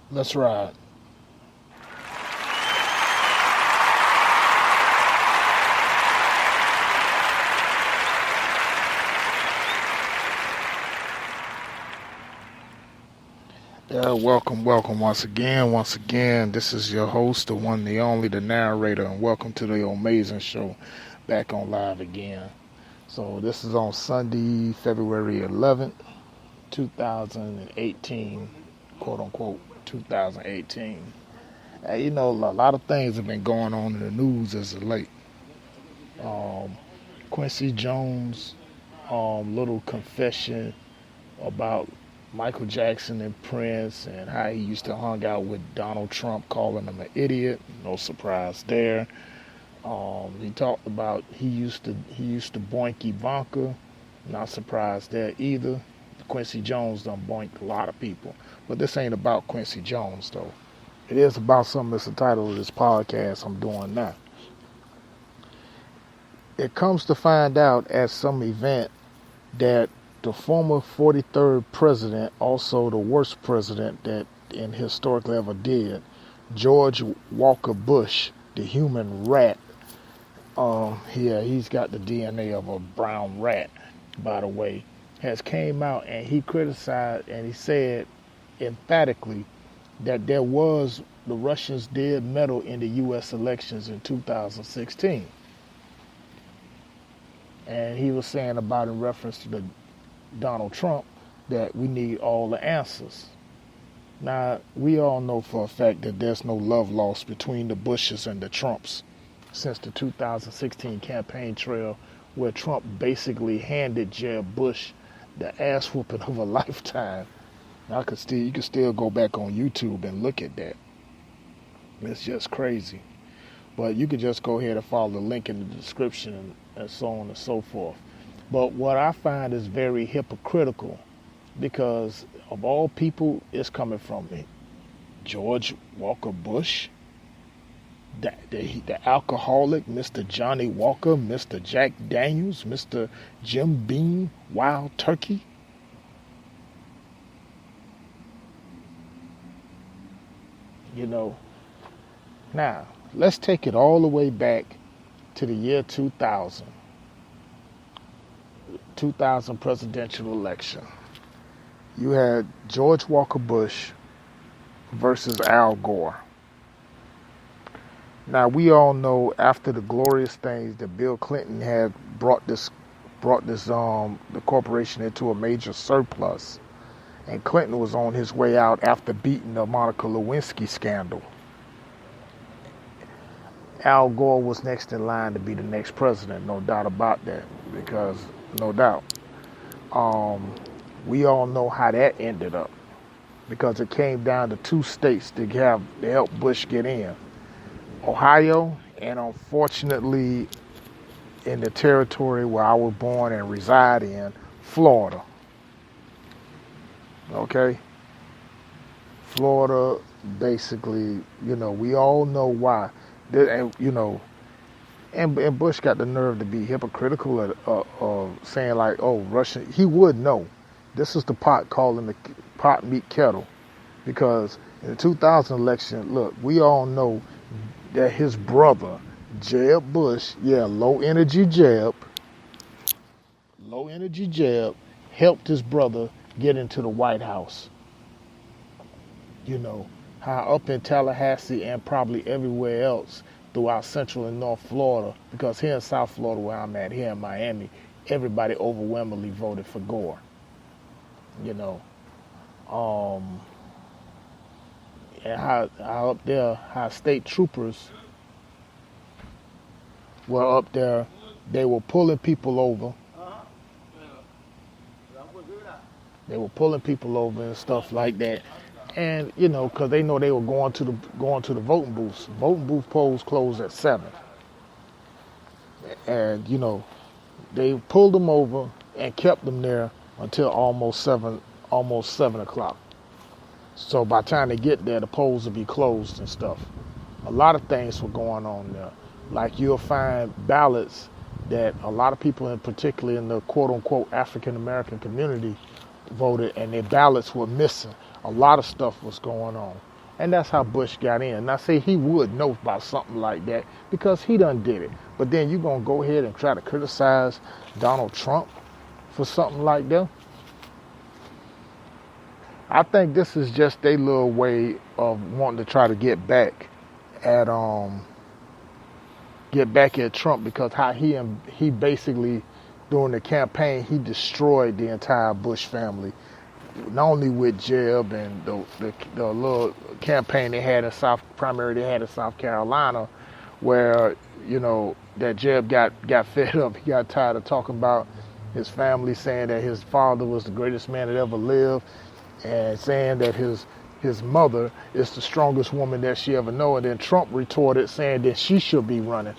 Let's ride. Yeah, welcome once again. Once again, this is your host, the one, the only, the narrator, and welcome to the amazing show back on live again. So, this is on Sunday, February 11th, 2018, quote unquote, 2018. A lot of things have been going on in the news as of late. Um, Quincy Jones, little confession about Michael Jackson and Prince and how he used to hang out with Donald Trump, calling him an idiot. No surprise there. He talked about he used to boink Ivanka. Not surprised there either. Quincy Jones done boinked a lot of people, but this ain't about Quincy Jones though. It is about something that's the title of this podcast I'm doing now. It comes to find out at some event that the former 43rd president, also the worst president that in historically ever did, George Walker Bush, the human rat. He's got the DNA of a brown rat, by the way, has came out and he criticized and he said emphatically that the Russians did meddle in the U.S. elections in 2016. And he was saying about in reference to Donald Trump that we need all the answers. Now, we all know for a fact that there's no love lost between the Bushes and the Trumps since the 2016 campaign trail where Trump basically handed Jeb Bush the ass whooping of a lifetime. You can still go back on YouTube and look at that. It's just crazy. But you could just go ahead and follow the link in the description and so on and so forth. But what I find is very hypocritical because of all people, it's coming from George Walker Bush, the alcoholic, Mr. Johnny Walker, Mr. Jack Daniels, Mr. Jim Beam, Wild Turkey. Now, let's take it all the way back to the year 2000. 2000 presidential election. You had George Walker Bush versus Al Gore. Now we all know after the glorious things that Bill Clinton had brought the corporation into a major surplus, and Clinton was on his way out after beating the Monica Lewinsky scandal. Al Gore was next in line to be the next president, no doubt about that, because no doubt. We all know how that ended up because it came down to two states to help Bush get in. Ohio, and unfortunately in the territory where I was born and reside in, Florida. Okay? Florida, basically, we all know why. And Bush got the nerve to be hypocritical of saying like, oh, Russia. He would know. This is the pot calling the pot Meet Kettle. Because in the 2000 election, look, we all know that his brother, Jeb Bush, low energy Jeb, helped his brother get into the White House. How up in Tallahassee and probably everywhere else throughout Central and North Florida, because here in South Florida where I'm at, here in Miami, everybody overwhelmingly voted for Gore. And how up there, how state troopers were up there, they were pulling people over. They were pulling people over and stuff like that. And because they know they were going to the voting booths. Voting booth polls closed at 7. And they pulled them over and kept them there until almost 7 o'clock. So by the time they get there, the polls will be closed and stuff. A lot of things were going on there. Like you'll find ballots that a lot of people, in particularly in the quote-unquote African-American community, voted, and their ballots were missing. A lot of stuff was going on. And that's how Bush got in. Now, say he would know about something like that because he done did it. But then you going to go ahead and try to criticize Donald Trump for something like that? I think this is just a little way of wanting to try to get back at Trump, because how he basically during the campaign he destroyed the entire Bush family. Not only with Jeb and the little campaign they had in South Carolina, where that Jeb got fed up. He got tired of talking about his family, saying that his father was the greatest man that ever lived, and saying that his mother is the strongest woman that she ever know. And then Trump retorted saying that she should be running.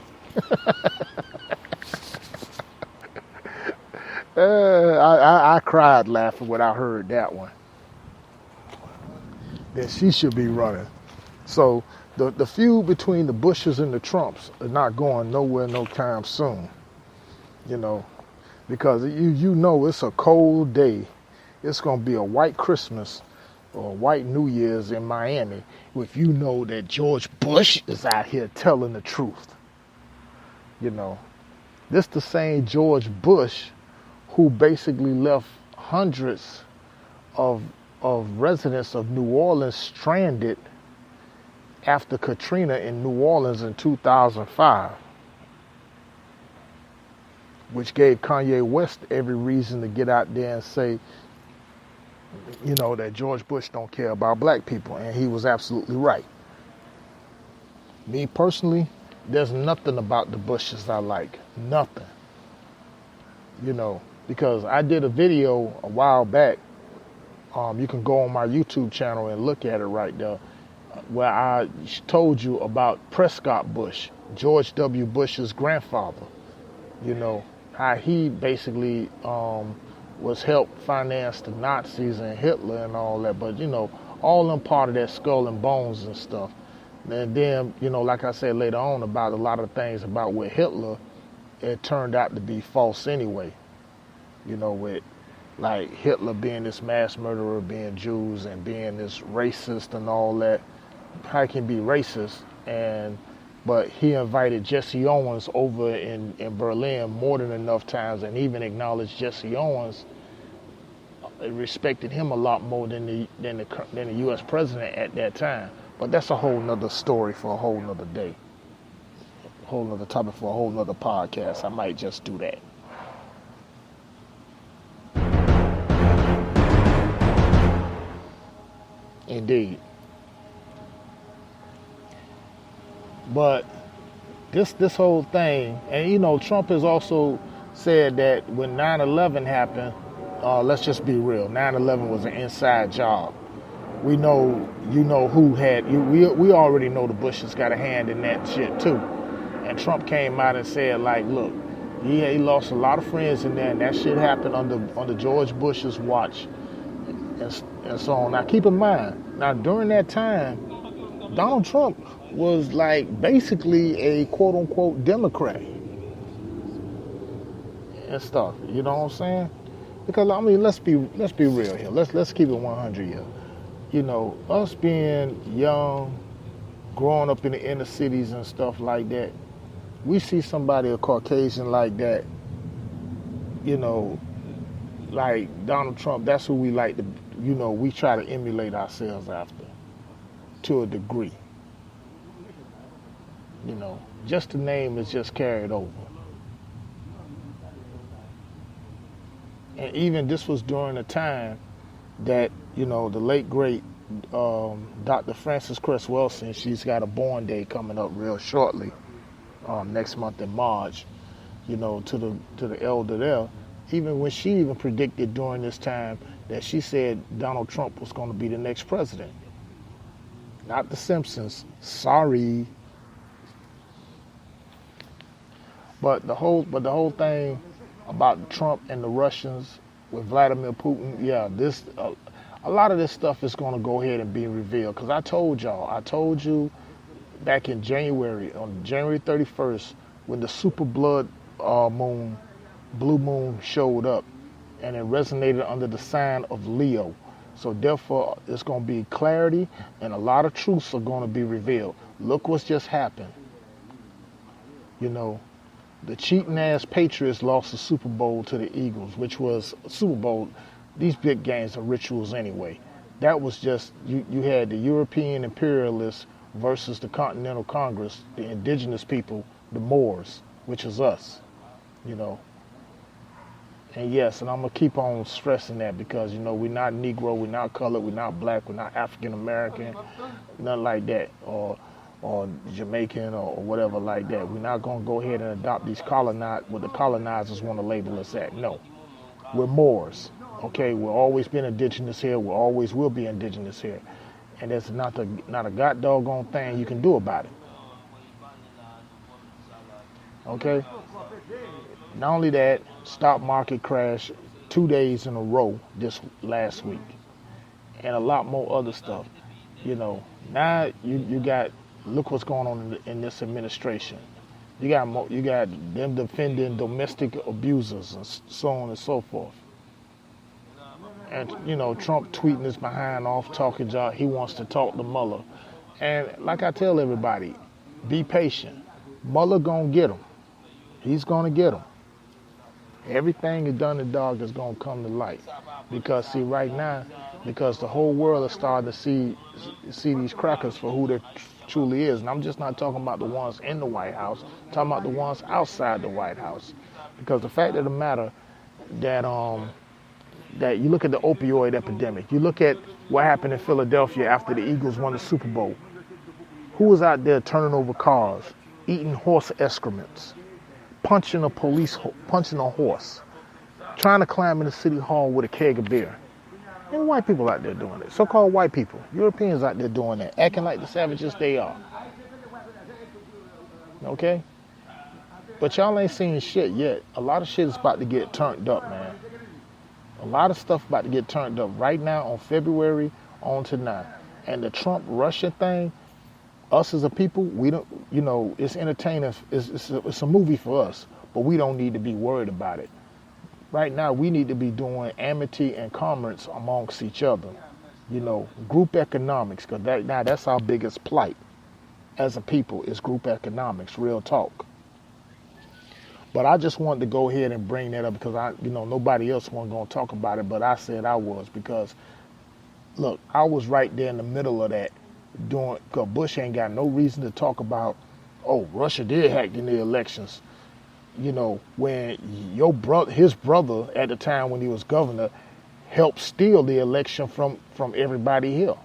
I cried laughing when I heard that one. That she should be running. So the feud between the Bushes and the Trumps is not going nowhere no time soon. Because it's a cold day. It's going to be a white Christmas or a white New Year's in Miami if you know that George Bush is out here telling the truth. This the same George Bush who basically left hundreds of residents of New Orleans stranded after Katrina in New Orleans in 2005, which gave Kanye West every reason to get out there and say, that George Bush don't care about black people, and he was absolutely right. Me personally, there's nothing about the Bushes I like, nothing. Because I did a video a while back. You can go on my YouTube channel and look at it right there, where I told you about Prescott Bush, George W. Bush's grandfather. How he basically was helped finance the Nazis and Hitler and all that. But, all them part of that skull and bones and stuff. And then, like I said later on about a lot of things about with Hitler, it turned out to be false anyway. With like Hitler being this mass murderer, being Jews and being this racist and all that. How he can be racist, but he invited Jesse Owens over in Berlin more than enough times, and even acknowledged Jesse Owens, respected him a lot more than the U.S. president at that time. But that's a whole nother story for a whole nother day, a whole nother topic for a whole nother podcast. I might just do that. Indeed. But this whole thing, and Trump has also said that when 9/11 happened, let's just be real, 9/11 was an inside job. We know, who had, we already know the Bushes got a hand in that shit too. And Trump came out and said, like, look, he lost a lot of friends in there, and that shit happened under George Bush's watch, and so on. Now keep in mind, during that time, Donald Trump was like basically a quote unquote Democrat and stuff. You know what I'm saying? Because let's be real here. Let's keep it 100 here. Us being young, growing up in the inner cities and stuff like that, we see somebody a Caucasian like that, like Donald Trump. That's who we like to, we try to emulate ourselves after, to a degree. Just the name is just carried over. And even this was during a time that, the late great Dr. Frances Cress Welsing, she's got a born day coming up real shortly, next month in March, to the elder there. Even when she even predicted during this time that she said Donald Trump was going to be the next president. Not the Simpsons. Sorry. But the whole thing about Trump and the Russians with Vladimir Putin, a lot of this stuff is going to go ahead and be revealed. Because I told you back in January, on January 31st, when the super blue moon showed up, and it resonated under the sign of Leo. So therefore, it's going to be clarity, and a lot of truths are going to be revealed. Look what's just happened. You know, the cheating ass Patriots lost the Super Bowl to the Eagles, which was Super Bowl. These big games are rituals anyway. That was just, you had the European imperialists versus the Continental Congress, the indigenous people, the Moors, which is us, you know. And yes, and I'm going to keep on stressing that because, you know, we're not Negro, we're not colored, we're not black, we're not African American, nothing like that, or Jamaican or whatever like that. We're not going to go ahead and adopt these what the colonizers want to label us at. No, we're Moors. Okay, we've always been indigenous here. We always will be indigenous here, and there's not a god doggone thing you can do about it. Okay. Not only that, stock market crash 2 days in a row this last week, and a lot more other stuff. You know, now you got, look what's going on in this administration. You got them defending domestic abusers and so on and so forth. And, you know, Trump tweeting his behind off, talking junk. He wants to talk to Mueller. And like I tell everybody, be patient. Mueller gonna get him. He's gonna get him. Everything is done in the dark is gonna come to light. Because see, right now, because the whole world is starting to see these crackers for who they truly is. And I'm just not talking about the ones in the White House. I'm talking about the ones outside the White House. Because the fact of the matter that you look at the opioid epidemic, you look at what happened in Philadelphia after the Eagles won the Super Bowl. Who was out there turning over cars, eating horse excrements, punching a horse, trying to climb into City Hall with a keg of beer? And white people out there doing it. So-called white people, Europeans out there doing that, acting like the savages they are. Okay? But y'all ain't seen shit yet. A lot of shit is about to get turned up, man. A lot of stuff about to get turned up right now on February on to now. And the Trump-Russia thing, us as a people, we don't, you know, it's entertaining. It's a movie for us, but we don't need to be worried about it. Right now, we need to be doing amity and commerce amongst each other. You know, group economics, because that's our biggest plight as a people is group economics, real talk. But I just wanted to go ahead and bring that up because nobody else wasn't going to talk about it, but I said I was because, look, I was right there in the middle of that because Bush ain't got no reason to talk about, oh, Russia did hack in the elections. You know, when his brother at the time when he was governor helped steal the election from everybody here.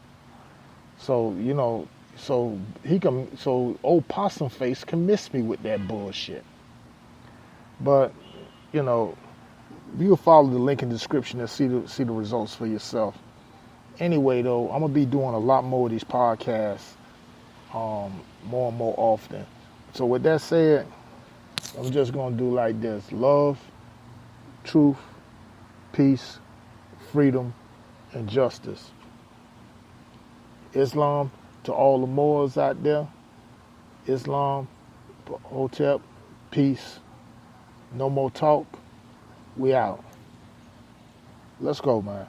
So, you know, so old Possum Face can miss me with that bullshit. But, you know, you can follow the link in the description and see the results for yourself. Anyway, though, I'm going to be doing a lot more of these podcasts more and more often. So with that said, I'm just going to do like this. Love, truth, peace, freedom, and justice. Islam to all the Moors out there. Islam, Hotep, peace. No more talk. We out. Let's go, man.